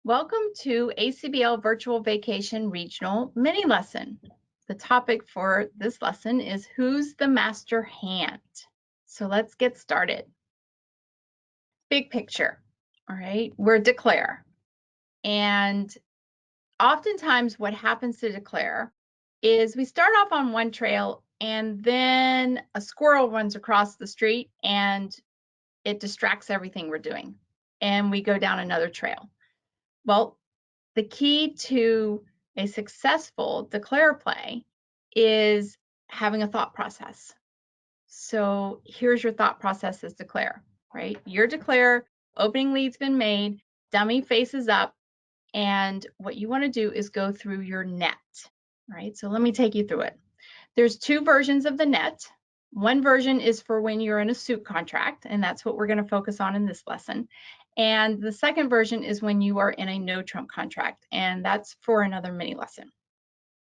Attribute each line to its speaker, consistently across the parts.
Speaker 1: Welcome to ACBL Virtual Vacation Regional Mini Lesson. The topic for this lesson is Who's the Master Hand? So let's get started. Big picture, all right? We're declare. And oftentimes what happens to declare is we start off on one trail and then a squirrel runs across the street and it distracts everything we're doing. And we go down another trail. Well, the key to a successful declare play is having a thought process. So here's your thought process as declare, right? Your declare, opening lead's been made, dummy faces up, and what you want to do is go through your net, right? So let me take you through it. There's two versions of the net. One version is for when you're in a suit contract, and that's what we're going to focus on in this lesson. And the second version is when you are in a no trump contract, and that's for another mini lesson.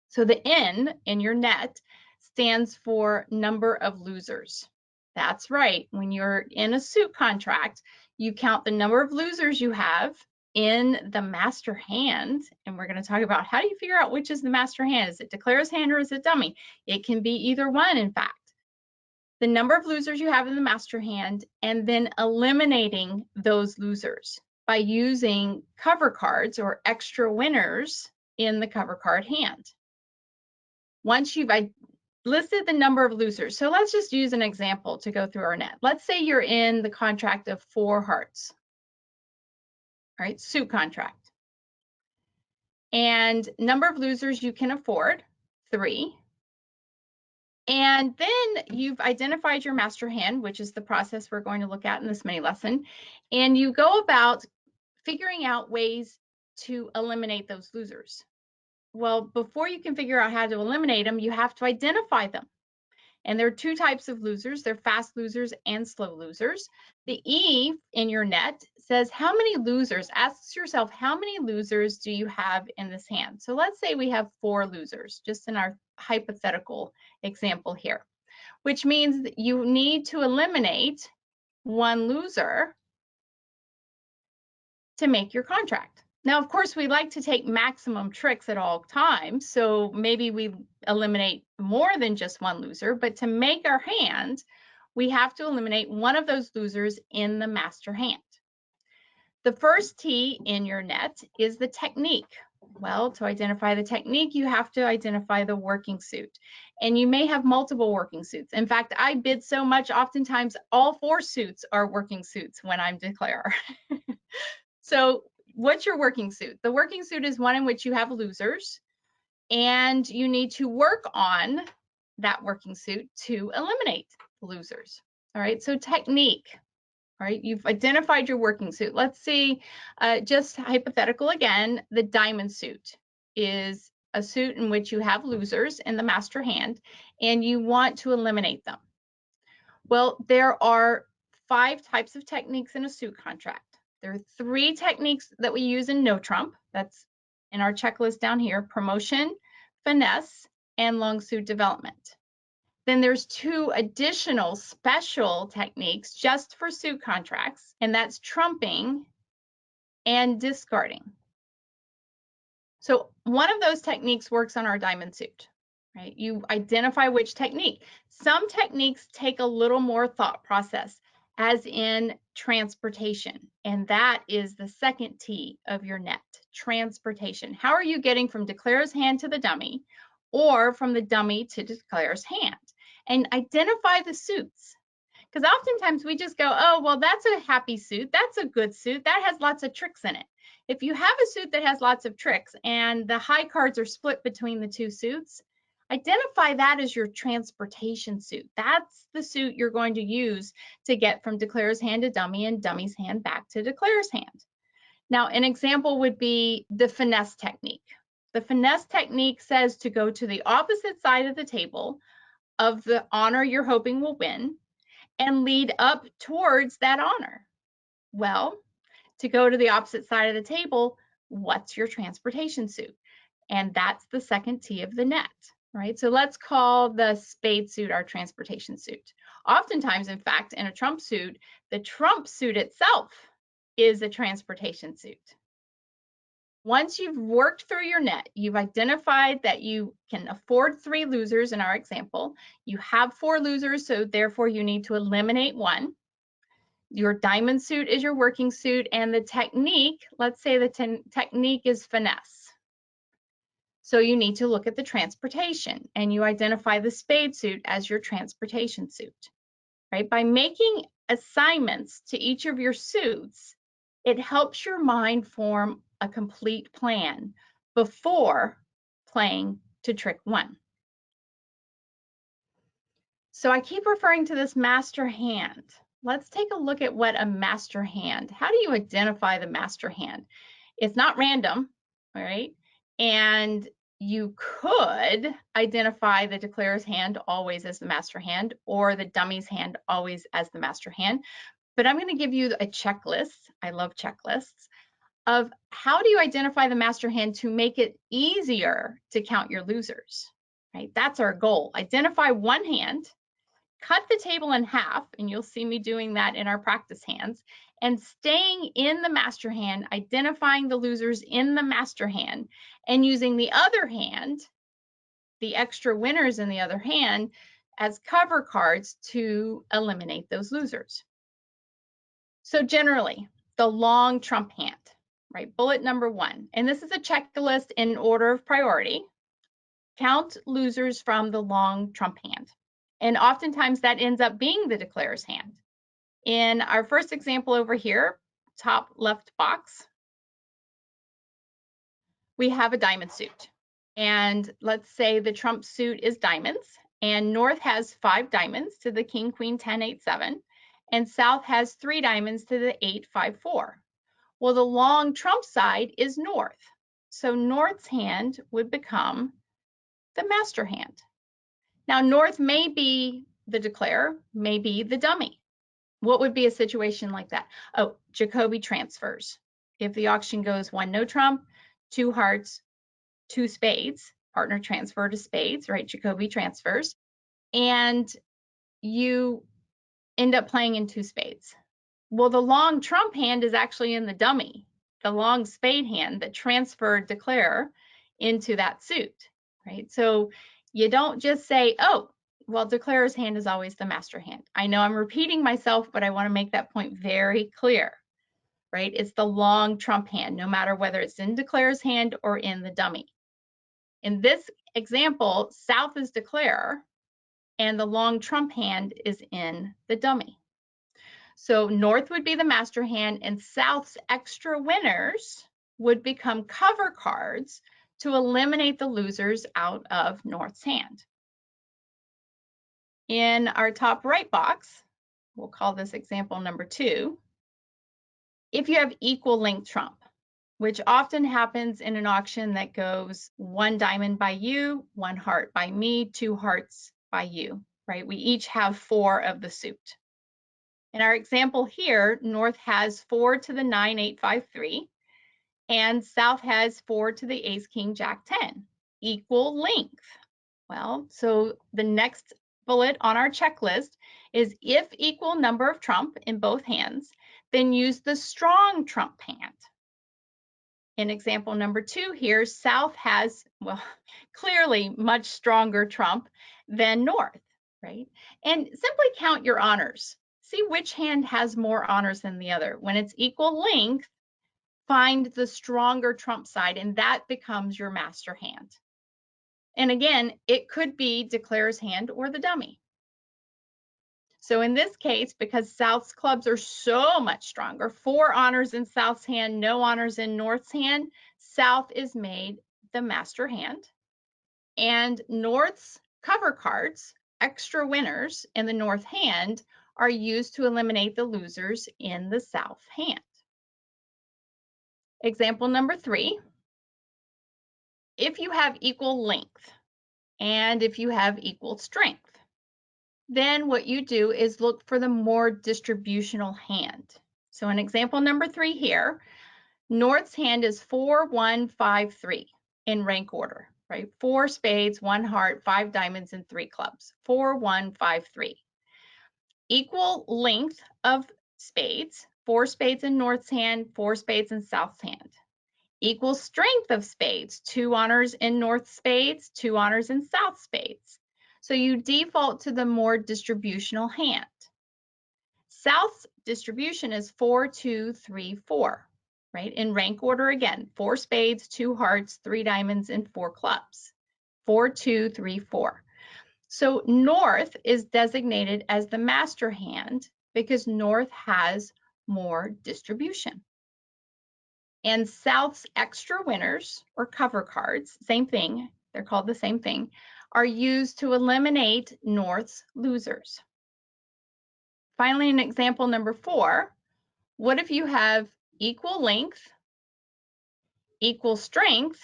Speaker 1: So the N in your net stands for number of losers. That's right. When you're in a suit contract, you count the number of losers you have in the master hand, and we're going to talk about how do you figure out which is the master hand. Is it declare's hand or is it dummy? It can be either one, in fact. The number of losers you have in the master hand, and then eliminating those losers by using cover cards or extra winners in the cover card hand. Once you've listed the number of losers, so let's just use an example to go through our net. Let's say you're in the contract of 4 hearts, all right, suit contract. And number of losers you can afford, 3. And then you've identified your master hand, which is the process we're going to look at in this mini lesson. And you go about figuring out ways to eliminate those losers. Well, before you can figure out how to eliminate them, you have to identify them. And there are 2 types of losers. They're fast losers and slow losers. The E in your net says how many losers. Ask yourself, how many losers do you have in this hand? So let's say we have 4 losers, just in our hypothetical example here, which means that you need to eliminate 1 loser to make your contract. Now, of course, we like to take maximum tricks at all times, so maybe we eliminate more than just 1 loser, but to make our hand, we have to eliminate 1 of those losers in the master hand. The first T in your net is the technique. Well, to identify the technique, you have to identify the working suit. And you may have multiple working suits. In fact, I bid so much, oftentimes all 4 suits are working suits when I'm declare. So what's your working suit? The working suit is one in which you have losers, and you need to work on that working suit to eliminate the losers. All right, so technique. All right, you've identified your working suit. Let's see, just hypothetical again, the diamond suit is a suit in which you have losers in the master hand, and you want to eliminate them. Well, there are 5 types of techniques in a suit contract. There are 3 techniques that we use in no trump. That's in our checklist down here: promotion, finesse, and long suit development. Then there's 2 additional special techniques just for suit contracts, and that's trumping and discarding. So one of those techniques works on our diamond suit, right? You identify which technique. Some techniques take a little more thought process, as in transportation, and that is the second T of your net, transportation. How are you getting from declare's hand to the dummy, or from the dummy to declare's hand? And identify the suits, because oftentimes we just go, oh, well, that's a happy suit, that's a good suit, that has lots of tricks in it. If you have a suit that has lots of tricks and the high cards are split between the 2 suits, identify that as your transportation suit. That's the suit you're going to use to get from declare's hand to dummy and dummy's hand back to declare's hand. Now, an example would be the finesse technique. The finesse technique says to go to the opposite side of the table of the honor you're hoping will win and lead up towards that honor. Well, to go to the opposite side of the table, what's your transportation suit? And that's the second T of the net, right? So let's call the spade suit our transportation suit. Oftentimes, in fact, in a trump suit, the trump suit itself is a transportation suit. Once you've worked through your net, you've identified that you can afford 3 losers in our example. You have 4 losers, so therefore you need to eliminate 1. Your diamond suit is your working suit, and the technique, let's say the technique is finesse. So you need to look at the transportation, and you identify the spade suit as your transportation suit, right? By making assignments to each of your suits, it helps your mind form a complete plan before playing to trick 1. So I keep referring to this master hand. Let's take a look at what a master hand. How do you identify the master hand? It's not random, all right? And you could identify the declarer's hand always as the master hand or the dummy's hand always as the master hand. But I'm going to give you a checklist. I love checklists of how do you identify the master hand to make it easier to count your losers, right? That's our goal. Identify one hand, cut the table in half, and you'll see me doing that in our practice hands, and staying in the master hand, identifying the losers in the master hand, and using the other hand, the extra winners in the other hand, as cover cards to eliminate those losers. So generally, the long trump hand, right? Bullet number 1, and this is a checklist in order of priority. Count losers from the long trump hand. And oftentimes that ends up being the declarer's hand. In our first example over here, top left box, we have a diamond suit. And let's say the trump suit is diamonds, and North has 5 diamonds to the king, queen, 10, 8, 7, and South has 3 diamonds to the 8, 5, 4. Well, the long trump side is North. So North's hand would become the master hand. Now, North may be the declarer, may be the dummy. What would be a situation like that? Oh, Jacoby transfers. If the auction goes 1 no trump, 2 hearts, 2 spades, partner transfer to spades, right? Jacoby transfers, and you end up playing in 2 spades. Well, the long trump hand is actually in the dummy, the long spade hand that transferred declarer into that suit, right? So you don't just say, oh, well, declarer's hand is always the master hand. I know I'm repeating myself, but I want to make that point very clear, right? It's the long trump hand, no matter whether it's in declarer's hand or in the dummy. In this example, South is declarer, and the long trump hand is in the dummy. So North would be the master hand, and South's extra winners would become cover cards to eliminate the losers out of North's hand. In our top right box, we'll call this example number 2, if you have equal length trump, which often happens in an auction that goes 1 diamond by you, 1 heart by me, 2 hearts by you, right? We each have 4 of the suit. In our example here, North has 4 to the 9, 8, 5, 3, and South has 4 to the ace, king, jack, 10. Equal length. Well, so the next bullet on our checklist is if equal number of trump in both hands, then use the strong trump hand. In example number 2 here, South has, well, clearly much stronger trump than North, right? And simply count your honors. See which hand has more honors than the other. When it's equal length, find the stronger trump side, and that becomes your master hand. And again, it could be declarer's hand or the dummy. So in this case, because South's clubs are so much stronger, 4 honors in South's hand, no honors in North's hand, South is made the master hand. And North's cover cards, extra winners in the North hand, are used to eliminate the losers in the South hand. Example number 3, if you have equal length and if you have equal strength, then what you do is look for the more distributional hand. So in example number 3 here, North's hand is 4, 1, 5, 3 in rank order, right? 4 spades, 1 heart, 5 diamonds, and 3 clubs. 4, 1, 5, 3. Equal length of spades, 4 spades in North's hand, 4 spades in South's hand. Equal strength of spades, 2 honors in north spades, 2 honors in south spades. So you default to the more distributional hand. South's distribution is 4, 2, 3, 4, right? In rank order again, 4 spades, 2 hearts, 3 diamonds, and 4 clubs. 4, 2, 3, 4. So north is designated as the master hand because north has more distribution. And south's extra winners or cover cards, same thing, they're called the same thing, are used to eliminate north's losers. Finally, in example number 4, what if you have equal length, equal strength,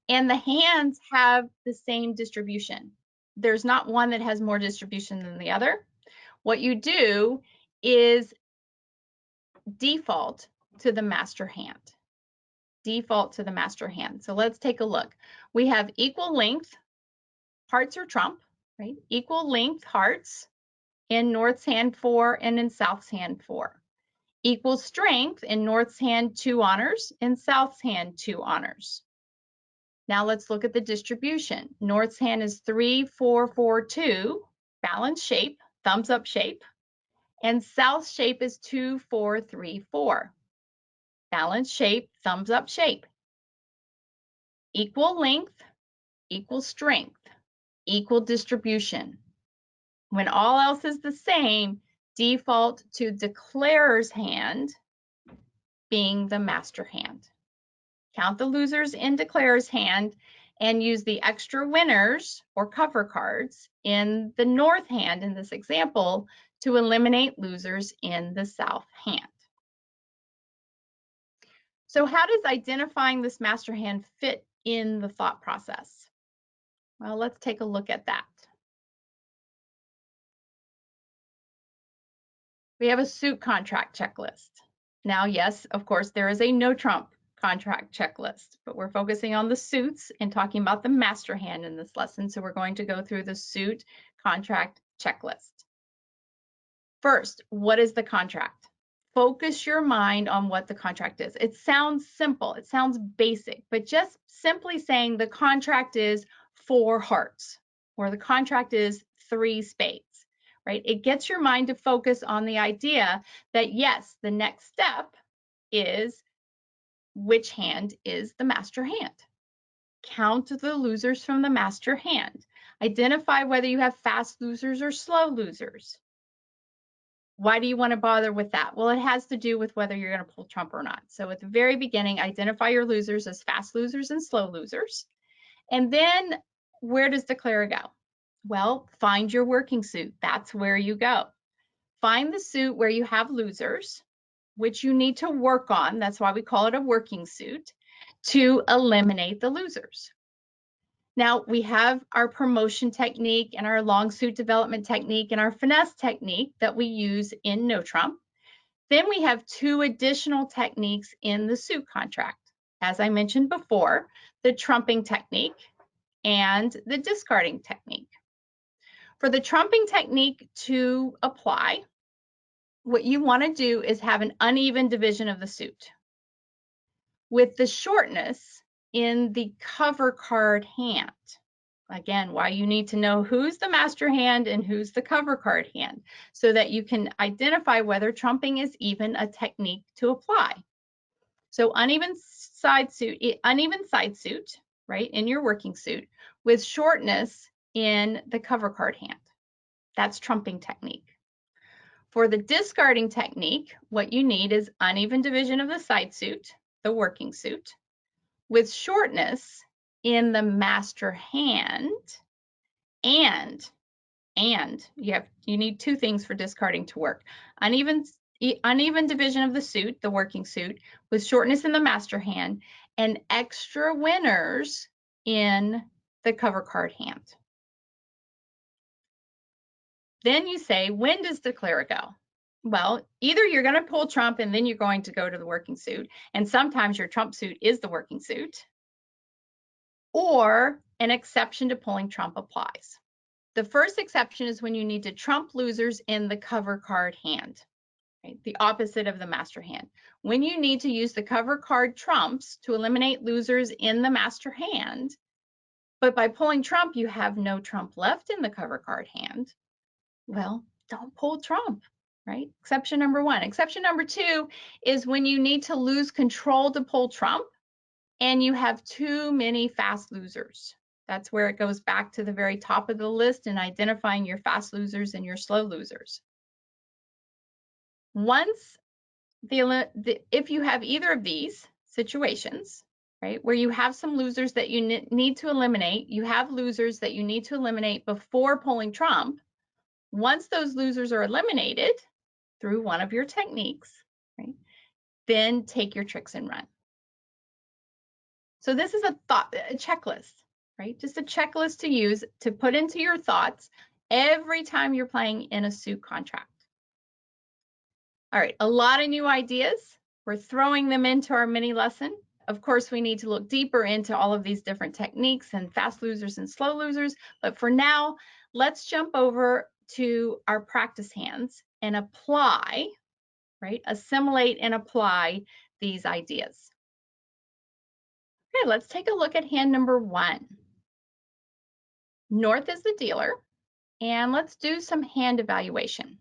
Speaker 1: and the hands have the same distribution? There's not one that has more distribution than the other. What you do is default to the master hand. Default to the master hand. So let's take a look. We have equal length, hearts or trump, right? Equal length hearts in north's hand 4 and in south's hand 4. Equal strength in north's hand 2 honors, in south's hand 2 honors. Now let's look at the distribution. North's hand is 3, 4, 4, 2, balanced shape, thumbs up shape. And south's shape is 2, 4, 3, 4. Balanced shape, thumbs up shape. Equal length, equal strength, equal distribution. When all else is the same, default to declarer's hand being the master hand. Count the losers in declarer's hand and use the extra winners or cover cards in the north hand in this example to eliminate losers in the south hand. So how does identifying this master hand fit in the thought process? Well, let's take a look at that. We have a suit contract checklist. Now, yes, of course, there is a no trump contract checklist, but we're focusing on the suits and talking about the master hand in this lesson. So we're going to go through the suit contract checklist. First, what is the contract? Focus your mind on what the contract is. It sounds simple, it sounds basic, but just simply saying the contract is 4 hearts or the contract is 3 spades, right? It gets your mind to focus on the idea that yes, the next step is which hand is the master hand. Count the losers from the master hand. Identify whether you have fast losers or slow losers. Why do you want to bother with that? Well, it has to do with whether you're going to pull trump or not. So at the very beginning, identify your losers as fast losers and slow losers. And then where does declarer go? Well, find your working suit. That's where you go. Find the suit where you have losers, which you need to work on. That's why we call it a working suit, to eliminate the losers. Now we have our promotion technique and our long suit development technique and our finesse technique that we use in no trump. Then we have 2 additional techniques in the suit contract. As I mentioned before, the trumping technique and the discarding technique. For the trumping technique to apply, what you want to do is have an uneven division of the suit with the shortness in the cover card hand. Again, why you need to know who's the master hand and who's the cover card hand so that you can identify whether trumping is even a technique to apply. So uneven side suit, right, in your working suit with shortness in the cover card hand. That's trumping technique. For the discarding technique, what you need is uneven division of the side suit, the working suit, with shortness in the master hand, and you need 2 things for discarding to work. Uneven division of the suit, the working suit, with shortness in the master hand, and extra winners in the cover card hand. Then you say, when does declarer go? Well, either you're going to pull trump and then you're going to go to the working suit, and sometimes your trump suit is the working suit, or an exception to pulling trump applies. The first exception is when you need to trump losers in the cover card hand. right? The opposite of the master hand. When you need to use the cover card trumps to eliminate losers in the master hand, but by pulling trump, you have no trump left in the cover card hand, well, don't pull trump, right? Exception number one. Exception number two is when you need to lose control to pull trump and you have too many fast losers. That's where it goes back to the very top of the list and identifying your fast losers and your slow losers. Once if you have either of these situations, right, where you have some losers that you need to eliminate, you have losers that you need to eliminate before pulling trump. Once those losers are eliminated through one of your techniques, right, then take your tricks and run. So this is a checklist, right? Just a checklist to use to put into your thoughts every time you're playing in a suit contract. All right, a lot of new ideas. We're throwing them into our mini lesson. Of course, we need to look deeper into all of these different techniques and fast losers and slow losers. But for now, let's jump over to our practice hands and apply, right? Assimilate and apply these ideas. Okay, let's take a look at hand number one. North is the dealer, and let's do some hand evaluation.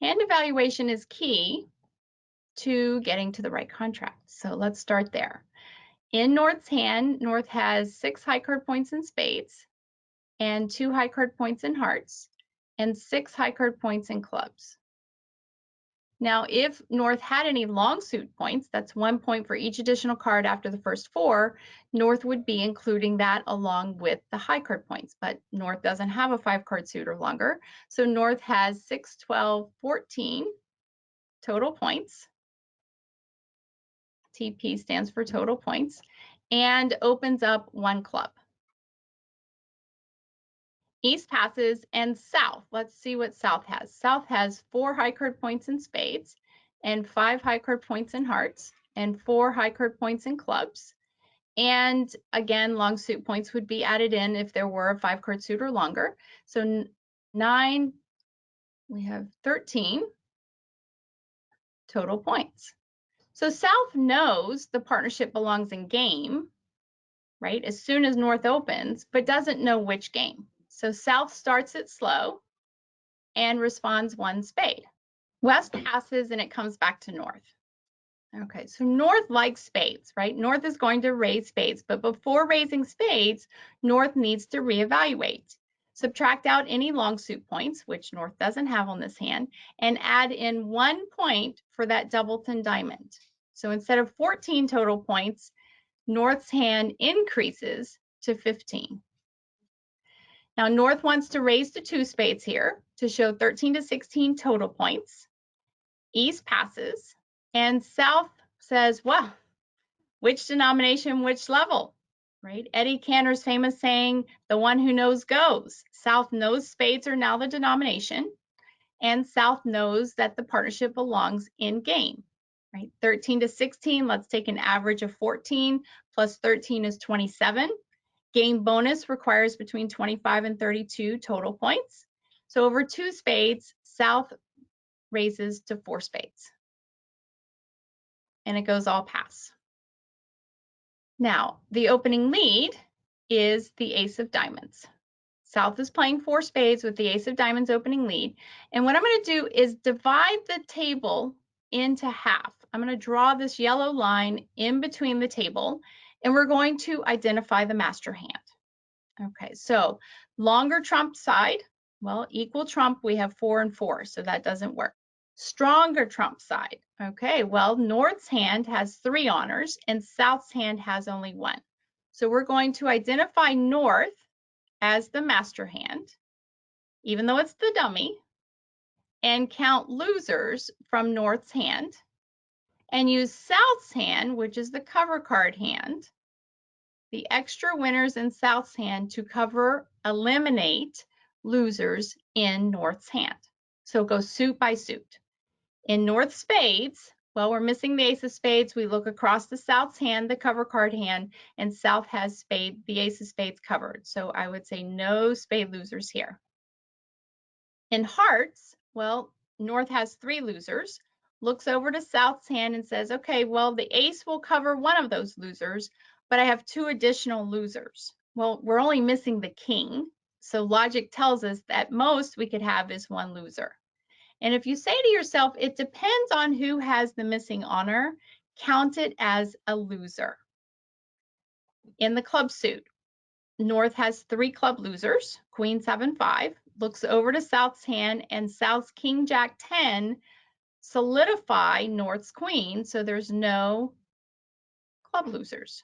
Speaker 1: Hand evaluation is key to getting to the right contract. So let's start there. In North's hand, North has 6 high card points in spades and 2 high card points in hearts and 6 high card points in clubs. Now, if North had any long suit points, that's 1 point for each additional card after the first 4, North would be including that along with the high card points, but North doesn't have a 5 card suit or longer. So North has 6, 12, 14 total points. TP stands for total points, and opens up 1 club. East passes, and South. Let's see what South has. South has 4 high card points in spades and 5 high card points in hearts and 4 high card points in clubs. And again, long suit points would be added in if there were a 5 card suit or longer. So 9, we have 13 total points. So South knows the partnership belongs in game, right, as soon as North opens, but doesn't know which game. So South starts it slow and responds 1 spade. West passes and it comes back to North. Okay, so North likes spades, right? North is going to raise spades, but before raising spades, North needs to reevaluate. Subtract out any long suit points, which North doesn't have on this hand, and add in 1 point for that doubleton diamond. So instead of 14 total points, North's hand increases to 15. Now, North wants to raise to 2 spades here to show 13 to 16 total points. East passes, and South says, well, which denomination, which level, right? Eddie Cantor's famous saying, the one who knows goes. South knows spades are now the denomination, and South knows that the partnership belongs in game, right? 13 to 16, let's take an average of 14, plus 13 is 27. Game bonus requires between 25 and 32 total points. So over 2 spades, South raises to 4 spades. And it goes all pass. Now, the opening lead is the ace of diamonds. South is playing 4 spades with the ace of diamonds opening lead. And what I'm going to do is divide the table into half. I'm going to draw this yellow line in between the table, and we're going to identify the master hand. Okay, so longer trump side, well, equal trump, we have 4 and 4, so that doesn't work. Stronger trump side, okay, well, North's hand has 3 honors and South's hand has only 1. So we're going to identify North as the master hand, even though it's the dummy, and count losers from North's hand, and use South's hand, which is the cover card hand, the extra winners in South's hand to eliminate losers in North's hand. So go suit by suit. In North spades, well, we're missing the ace of spades. We look across the South's hand, the cover card hand, and South has the ace of spades covered. So I would say no spade losers here. In hearts, well, North has 3 losers, looks over to South's hand and says, okay, well, the ace will cover one of those losers, but I have 2 additional losers. Well, we're only missing the king, so logic tells us that most we could have is 1 loser. And if you say to yourself, it depends on who has the missing honor, count it as a loser. In the club suit, North has 3 club losers, Queen 7 5, looks over to South's hand, and South's King Jack 10 solidify North's queen, so there's no club losers.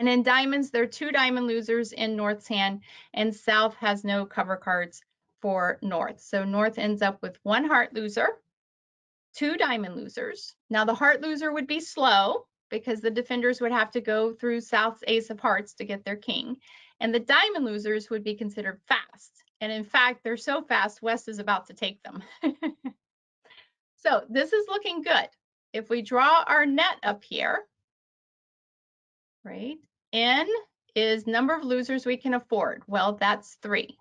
Speaker 1: And in diamonds, there are 2 diamond losers in North's hand, and South has no cover cards for North. So North ends up with 1 heart loser, 2 diamond losers. Now the heart loser would be slow because the defenders would have to go through South's ace of hearts to get their king. And the diamond losers would be considered fast. And in fact, they're so fast, West is about to take them. So this is looking good. If we draw our net up here, right, N is number of losers we can afford. Well, that's 3.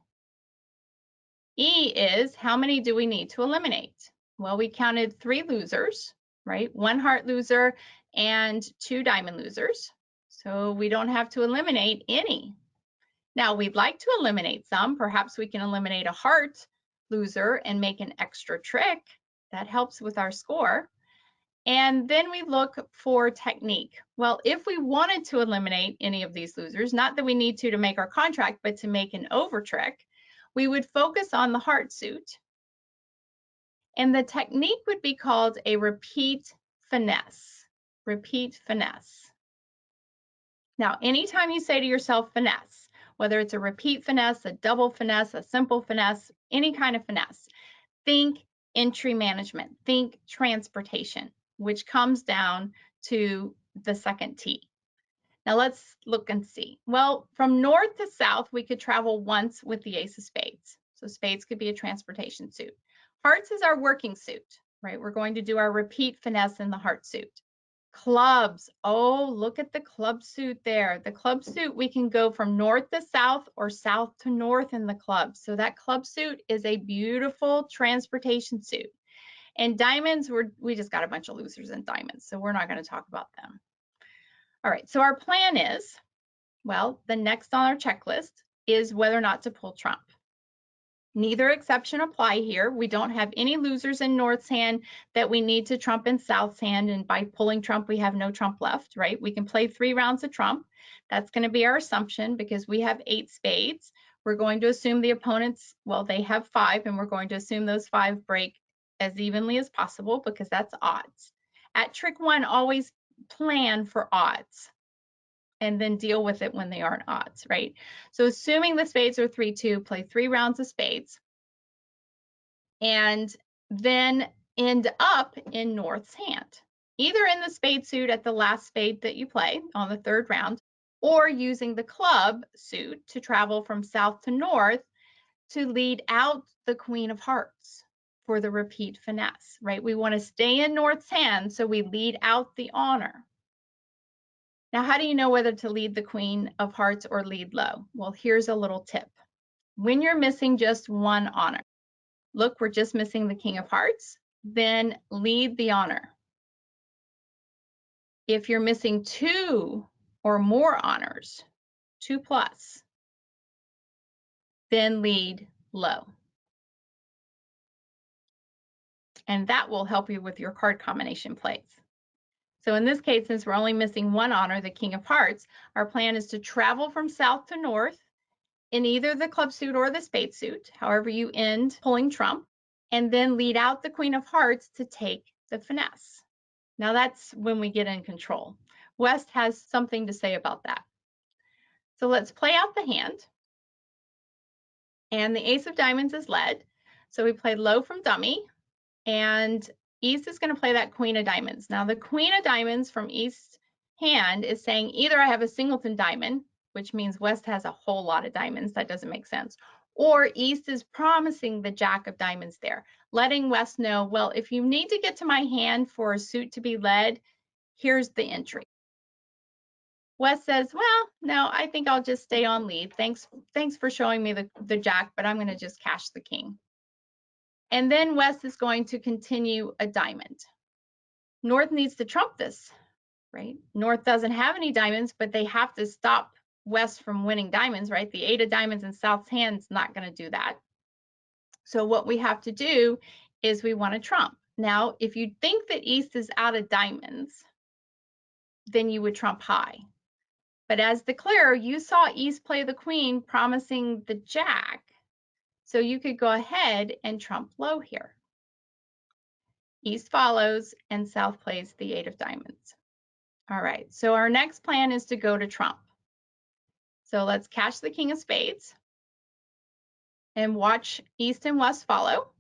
Speaker 1: E is how many do we need to eliminate? Well, we counted 3 losers, right? 1 heart loser and 2 diamond losers. So we don't have to eliminate any. Now we'd like to eliminate some. Perhaps we can eliminate a heart loser and make an extra trick. That helps with our score. And then we look for technique. Well, if we wanted to eliminate any of these losers, not that we need to make our contract, but to make an over trick, we would focus on the heart suit. And the technique would be called a repeat finesse. Repeat finesse. Now, anytime you say to yourself finesse, whether it's a repeat finesse, a double finesse, a simple finesse, any kind of finesse, think entry management, think transportation, which comes down to the second T. Now let's look and see. Well, from north to south, we could travel once with the ace of spades. So spades could be a transportation suit. Hearts is our working suit, right? We're going to do our repeat finesse in the heart suit. Clubs. Oh, look at the club suit there. The club suit, we can go from north to south or south to north in the club. So that club suit is a beautiful transportation suit. And diamonds, we just got a bunch of losers in diamonds, so we're not going to talk about them. All right, so our plan is, well, the next on our checklist is whether or not to pull trump. Neither exception apply here. We don't have any losers in North's hand that we need to trump in South's hand, and by pulling trump, we have no trump left, right? We can play 3 rounds of trump. That's going to be our assumption because we have 8 spades. We're going to assume the opponents, well, they have 5, and we're going to assume those 5 break as evenly as possible because that's odds. At trick 1, always plan for odds and then deal with it when they aren't odds, right? So assuming the spades are 3-2, play 3 rounds of spades and then end up in North's hand, either in the spade suit at the last spade that you play on the 3rd round, or using the club suit to travel from south to north to lead out the queen of hearts for the repeat finesse, right? We want to stay in North's hand, so we lead out the honor. Now, how do you know whether to lead the queen of hearts or lead low? Well, here's a little tip. When you're missing just 1 honor, look, we're just missing the king of hearts, then lead the honor. If you're missing 2 or more honors, 2+, then lead low. And that will help you with your card combination plays. So in this case, since we're only missing 1 honor, the king of hearts, our plan is to travel from south to north in either the club suit or the spade suit, however you end pulling trump, and then lead out the queen of hearts to take the finesse. Now that's when we get in control. West has something to say about that. So let's play out the hand. And the ace of diamonds is led. So we play low from dummy, and East is going to play that queen of diamonds. Now the queen of diamonds from East hand is saying either I have a singleton diamond, which means West has a whole lot of diamonds. That doesn't make sense. Or East is promising the jack of diamonds there, letting West know, well, if you need to get to my hand for a suit to be led, here's the entry. West says, well, no, I think I'll just stay on lead. Thanks for showing me the jack, but I'm going to just cash the king. And then West is going to continue a diamond. North needs to trump this, right? North doesn't have any diamonds, but they have to stop West from winning diamonds, right? The 8 of diamonds in South's hand's not going to do that. So what we have to do is we want to trump. Now, if you think that East is out of diamonds, then you would trump high. But as declarer, you saw East play the queen, promising the jack. So you could go ahead and trump low here. East follows and South plays the 8 of diamonds. All right, so our next plan is to go to trump. So let's cash the king of spades and watch East and West follow.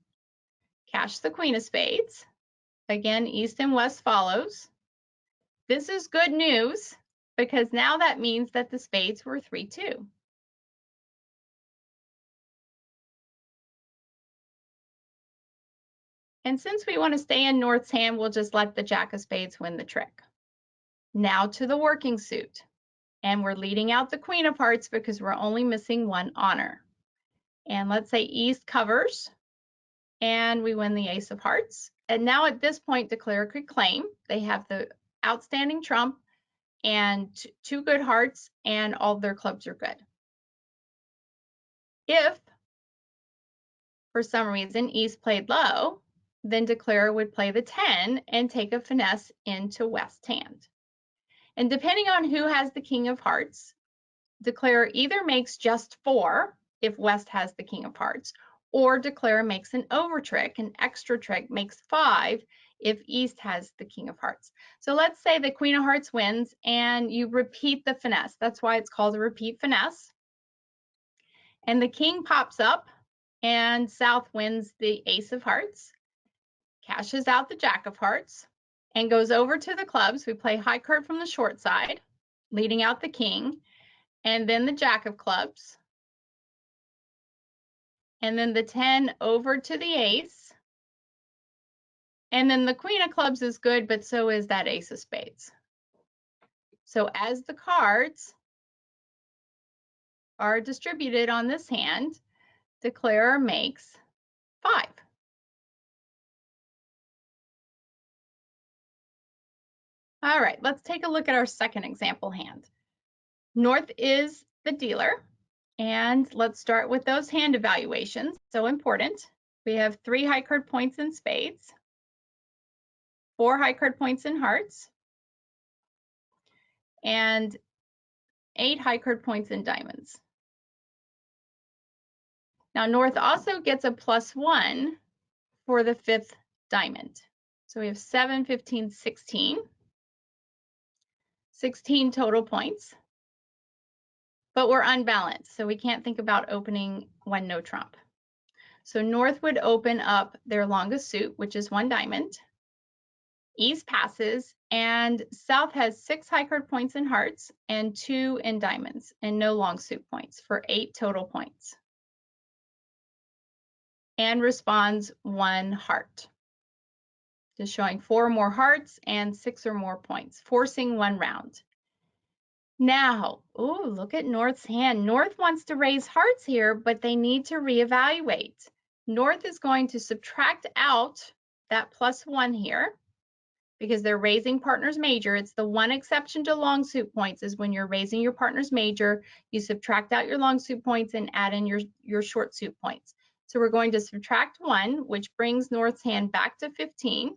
Speaker 1: Cash the queen of spades. Again, East and West follows. This is good news because now that means that the spades were 3-2. And since we want to stay in North's hand, we'll just let the jack of spades win the trick. Now to the working suit. And we're leading out the queen of hearts because we're only missing one honor. And let's say East covers and we win the ace of hearts. And now at this point, declarer could claim. They have the outstanding trump and 2 good hearts and all their clubs are good. If for some reason East played low, then declarer would play the 10 and take a finesse into West's hand. And depending on who has the king of hearts, declarer either makes just 4 if West has the king of hearts, or declarer makes an over trick, an extra trick, makes 5 if East has the king of hearts. So let's say the queen of hearts wins and you repeat the finesse. That's why it's called a repeat finesse. And the king pops up and South wins the ace of hearts, cashes out the jack of hearts, and goes over to the clubs. We play high card from the short side, leading out the king, and then the jack of clubs, and then the 10 over to the ace, and then the queen of clubs is good, but so is that ace of spades. So as the cards are distributed on this hand, declarer makes 5. All right, let's take a look at our second example hand. North is the dealer, and let's start with those hand evaluations. So important. We have 3 high card points in spades, 4 high card points in hearts, and 8 high card points in diamonds. Now, North also gets a +1 for the 5th diamond. So we have 7, 15, 16. 16 total points. But we're unbalanced, so we can't think about opening when no trump. So North would open up their longest suit, which is 1 diamond. East passes, and South has 6 high card points in hearts and 2 in diamonds, and no long suit points for 8 total points. And responds 1 heart. Just showing 4 more hearts and 6 or more points, forcing 1 round. Now, oh, look at North's hand. North wants to raise hearts here, but they need to reevaluate. North is going to subtract out that +1 here because they're raising partner's major. It's the one exception to long suit points is when you're raising your partner's major, you subtract out your long suit points and add in your short suit points. So we're going to subtract 1, which brings North's hand back to 15.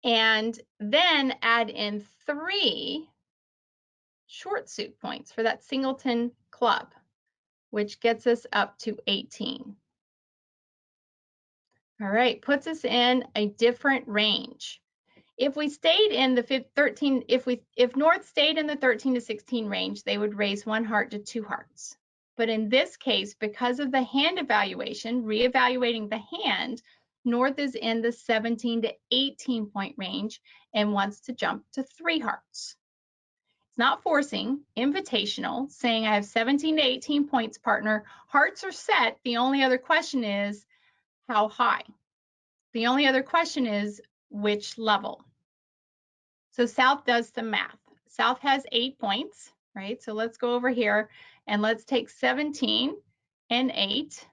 Speaker 1: And then add in 3 short suit points for that singleton club, which gets us up to 18. All right, puts us in a different range. If we stayed in the 13, if North stayed in the 13 to 16 range, they would raise 1 heart to 2 hearts. But in this case, because of the hand evaluation, reevaluating the hand, North is in the 17 to 18 point range and wants to jump to 3 hearts. It's not forcing, invitational, saying I have 17 to 18 points, partner. Hearts are set. The only other question is how high. The only other question is which level. So South does some math. South has 8 points, right? So let's go over here and let's take 17 and 8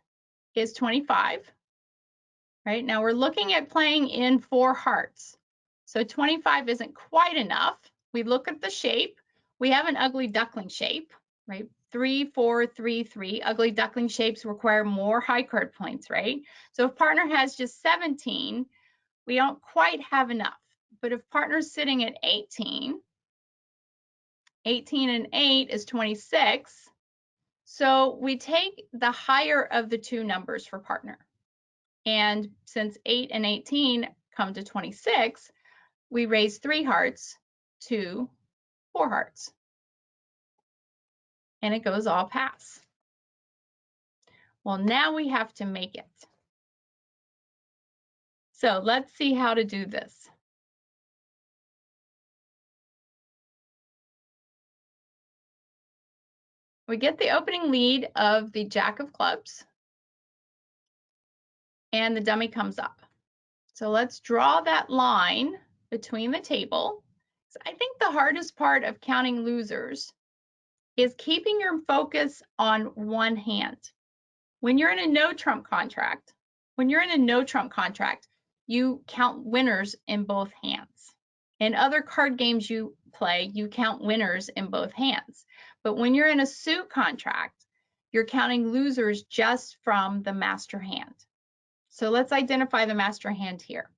Speaker 1: is 25, right? Now we're looking at playing in 4 hearts. So 25 isn't quite enough. We look at the shape. We have an ugly duckling shape, right? 3, 4, 3, 3. Ugly duckling shapes require more high card points, right? So if partner has just 17, we don't quite have enough. But if partner's sitting at 18, 18 and 8 is 26. So we take the higher of the two numbers for partner. And since 8 and 18 come to 26, we raise 3 hearts to 4 hearts. And it goes all pass. Well, now we have to make it. So let's see how to do this. We get the opening lead of the Jack of Clubs, and the dummy comes up. So let's draw that line between the table. So I think the hardest part of counting losers is keeping your focus on one hand. When you're in a no trump contract, you count winners in both hands. In other card games you play, you count winners in both hands. But when you're in a suit contract, you're counting losers just from the master hand. So let's identify the master hand here.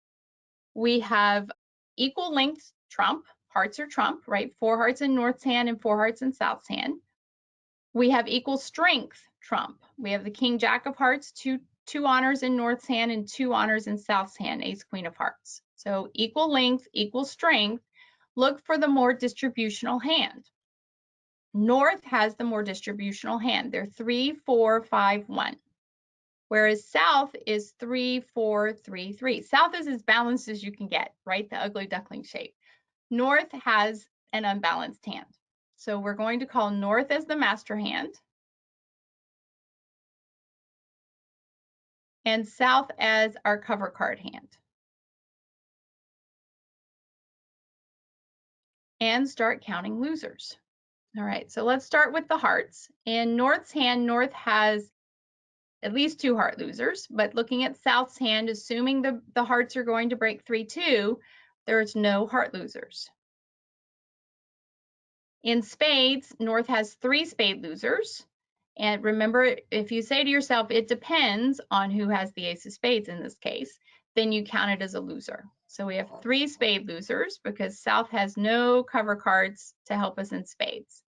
Speaker 1: We have equal length trump, hearts are trump, right? 4 hearts in North's hand and 4 hearts in South's hand. We have equal strength trump. We have the King Jack of Hearts, two honors in North's hand and 2 honors in South's hand, Ace Queen of Hearts. So equal length, equal strength. Look for the more distributional hand. North has the more distributional hand. They're 3, 4, 5, 1. Whereas South is 3, 4, 3, 3. South is as balanced as you can get, right? The ugly duckling shape. North has an unbalanced hand. So we're going to call North as the master hand and South as our cover card hand. And start counting losers. All right, so let's start with the hearts. In North's hand, North has at least 2 heart losers, but looking at South's hand, assuming the hearts are going to break 3, 2, there's no heart losers. In spades, North has 3 spade losers. And remember, if you say to yourself, it depends on who has the ace of spades in this case, then you count it as a loser. So we have 3 spade losers because South has no cover cards to help us in spades.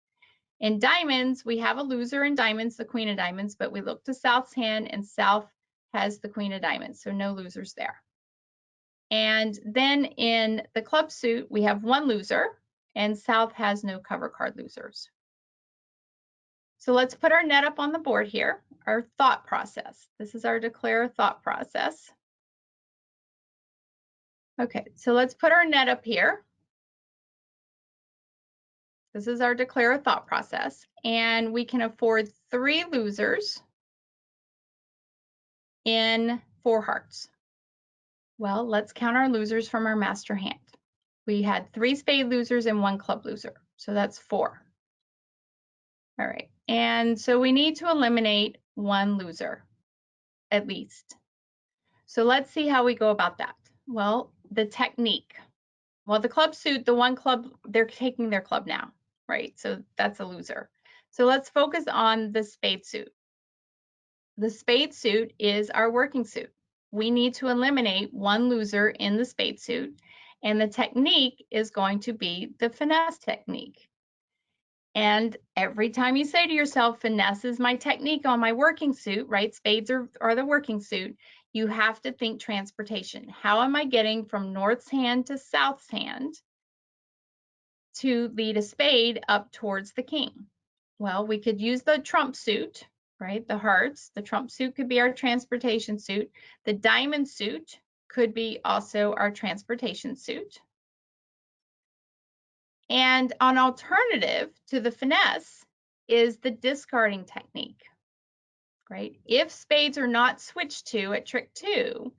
Speaker 1: In diamonds, we have a loser in diamonds, the Queen of Diamonds, but we look to South's hand and South has the Queen of Diamonds, so no losers there. And then in the club suit, we have 1 loser and South has no cover card losers. So let's put our net up on the board here, our thought process. This is our declare thought process. Okay, so let's put our net up here. This is our declare thought process, and we can afford 3 losers in 4 hearts. Well, let's count our losers from our master hand. We had 3 spade losers and 1 club loser, so that's 4. All right, and so we need to eliminate 1 loser, at least. So let's see how we go about that. Well, the technique. Well, the club suit, the 1 club, they're taking their club now, right? So that's a loser. So let's focus on the spade suit. The spade suit is our working suit. We need to eliminate 1 loser in the spade suit, and the technique is going to be the finesse technique. And every time you say to yourself, finesse is my technique on my working suit, right? Spades are the working suit. You have to think transportation. How am I getting from North's hand to South's hand to lead a spade up towards the king? Well, we could use the trump suit, right? The hearts. The trump suit could be our transportation suit. The diamond suit could be also our transportation suit. And an alternative to the finesse is the discarding technique, right? If spades are not switched to at trick 2,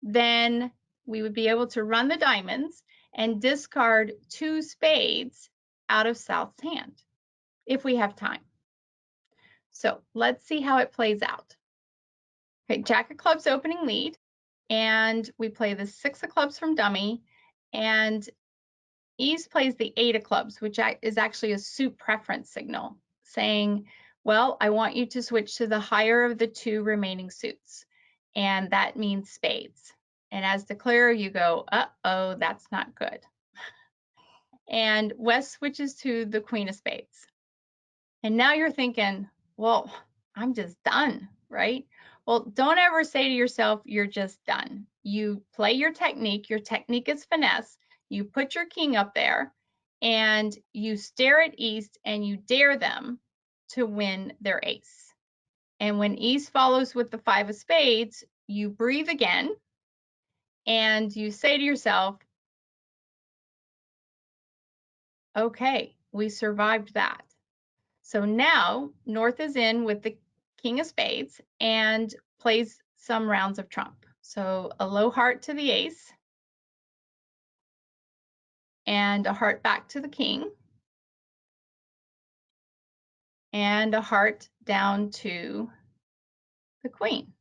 Speaker 1: then we would be able to run the diamonds and discard 2 spades out of South's hand, if we have time. So let's see how it plays out. Okay, Jack of clubs opening lead, and we play the 6 of clubs from dummy, and East plays the 8 of clubs, which is actually a suit preference signal, saying, well, I want you to switch to the higher of the 2 remaining suits, and that means spades. And as declarer, you go, uh-oh, that's not good. And West switches to the Queen of spades. And now you're thinking, well, I'm just done, right? Well, don't ever say to yourself, you're just done. You play your technique. Your technique is finesse. You put your king up there and you stare at East and you dare them to win their ace. And when East follows with the 5 of spades, you breathe again and you say to yourself, okay, we survived that. So now North is in with the King of spades and plays some rounds of trump. So a low heart to the ace and a heart back to the king and a heart down to the queen.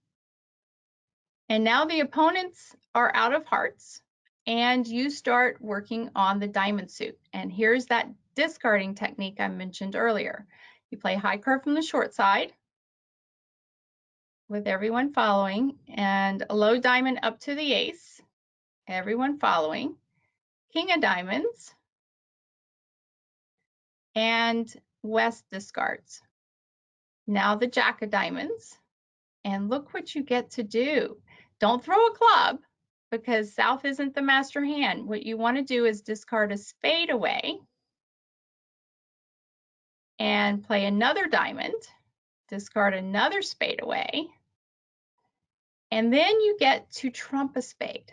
Speaker 1: And now the opponents are out of hearts and you start working on the diamond suit. And here's that discarding technique I mentioned earlier. You play high card from the short side with everyone following, and a low diamond up to the ace, everyone following, king of diamonds, and West discards. Now the jack of diamonds, and look what you get to do. Don't throw a club because South isn't the master hand. What you want to do is discard a spade away and play another diamond, discard another spade away, and then you get to trump a spade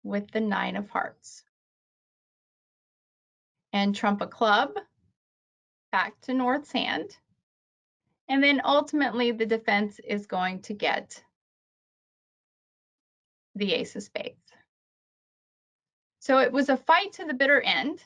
Speaker 1: with the 9 of hearts. And trump a club back to North's hand. And then ultimately the defense is going to get the ace of spades. So it was a fight to the bitter end,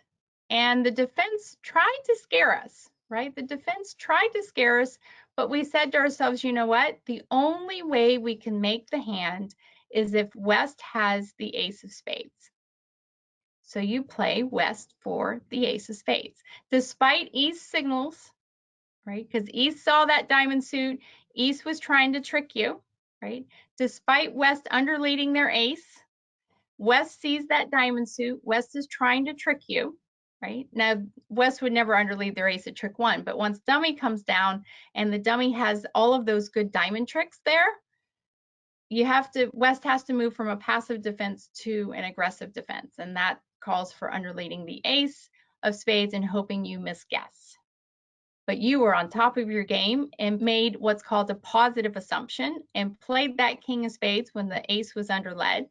Speaker 1: and the defense tried to scare us, right? The defense tried to scare us, but we said to ourselves, you know what? The only way we can make the hand is if West has the ace of spades. So you play West for the ace of spades. Despite East signals, right? Because East saw that diamond suit, East was trying to trick you, right? Despite West underleading their ace, West sees that diamond suit. West is trying to trick you, right? Now, West would never underlead their ace at trick 1, but once dummy comes down and the dummy has all of those good diamond tricks there, West has to move from a passive defense to an aggressive defense, and that calls for underleading the ace of spades and hoping you misguess. But you were on top of your game and made what's called a positive assumption and played that king of spades when the ace was underled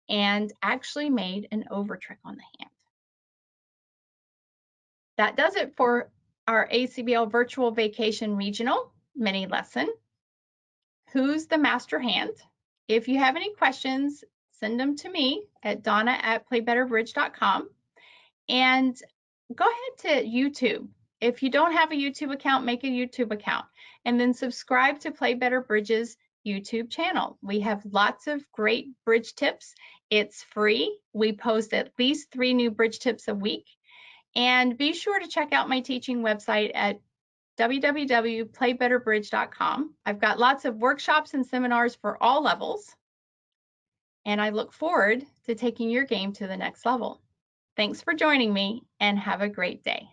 Speaker 1: and actually made an overtrick on the hand. That does it for our ACBL Virtual Vacation Regional mini lesson. Who's the master hand? If you have any questions, send them to me at donna@playbetterbridge.com, and go ahead to YouTube. If you don't have a YouTube account, make a YouTube account, and then subscribe to Play Better Bridge's YouTube channel. We have lots of great bridge tips. It's free. We post at least 3 new bridge tips a week. And be sure to check out my teaching website at www.playbetterbridge.com. I've got lots of workshops and seminars for all levels, and I look forward to taking your game to the next level. Thanks for joining me, and have a great day.